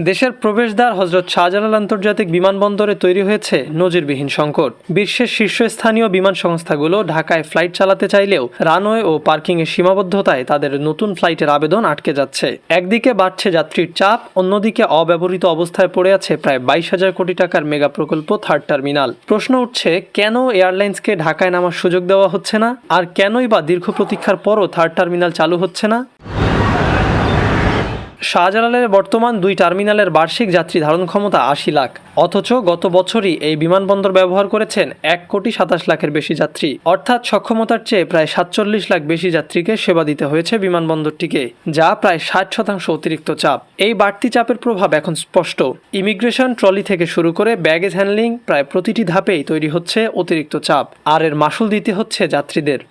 দেশের প্রবেশদ্বার হজরত শাহজালাল আন্তর্জাতিক বিমানবন্দরে তৈরি হয়েছে নজিরবিহীন সংকট। বিশ্বের শীর্ষস্থানীয় বিমান সংস্থাগুলো ঢাকায় ফ্লাইট চালাতে চাইলেও রানওয়ে ও পার্কিংয়ের সীমাবদ্ধতায় তাদের নতুন ফ্লাইটের আবেদন আটকে যাচ্ছে। একদিকে বাড়ছে যাত্রীর চাপ, অন্যদিকে অব্যবহৃত অবস্থায় পড়ে আছে প্রায় 22,000 কোটি টাকার মেগা প্রকল্প থার্ড টার্মিনাল। প্রশ্ন উঠছে, কেন এয়ারলাইন্সকে ঢাকায় নামার সুযোগ দেওয়া হচ্ছে না, আর কেনই বা দীর্ঘ প্রতীক্ষার পরও থার্ড টার্মিনাল চালু হচ্ছে না? শাহজালালের বর্তমান 2 টার্মিনালের বার্ষিক যাত্রী ধারণ ক্ষমতা 80 লাখ, অথচ গত বছরই এই বিমানবন্দর ব্যবহার করেছেন 1,27 লাখের বেশি যাত্রী। অর্থাৎ সক্ষমতার চেয়ে প্রায় 47 লাখ বেশি যাত্রীকে সেবা দিতে হয়েছে বিমানবন্দরটিকে, যা প্রায় 60% অতিরিক্ত চাপ। এই বাড়তি চাপের প্রভাব এখন স্পষ্ট। ইমিগ্রেশন, ট্রলি থেকে শুরু করে ব্যাগেজ হ্যান্ডলিং, প্রায় প্রতিটি ধাপেই তৈরি হচ্ছে অতিরিক্ত চাপ, আর এর মাসুল দিতে হচ্ছে যাত্রীদের।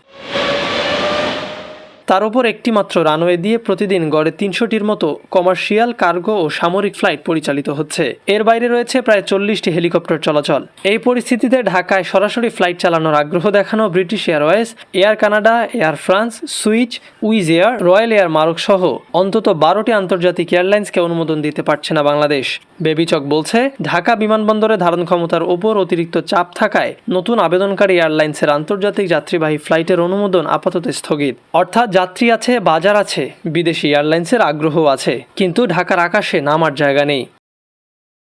তার উপর একটি মাত্র রানওয়ে দিয়ে প্রতিদিন গড়ে 300টির মতো কমার্শিয়াল, কার্গো ও সামরিক ফ্লাইট পরিচালিত হচ্ছে। এর বাইরে রয়েছে প্রায় 40টি হেলিকপ্টার চলাচল। এই পরিস্থিতিতে ঢাকায় সরাসরি ফ্লাইট চালানোর আগ্রহ দেখানো British Airways, Air Canada, Air France, Swiss, Wizz Air, Royal Air Maroc সহ অন্তত 12টি আন্তর্জাতিক এয়ারলাইন্সকে অনুমোদন দিতে পারছে না বাংলাদেশ। বেবিচক বলছে, ঢাকা বিমানবন্দরে ধারণ ক্ষমতার ওপর অতিরিক্ত চাপ থাকায় নতুন আবেদনকারী এয়ারলাইন্সের আন্তর্জাতিক যাত্রীবাহী ফ্লাইটের অনুমোদন আপাতত স্থগিত। অর্থাৎ যাত্রী আছে, বাজার আছে, বিদেশি এয়ারলাইন্সের আগ্রহ আছে, কিন্তু ঢাকার আকাশে নামার জায়গা নেই।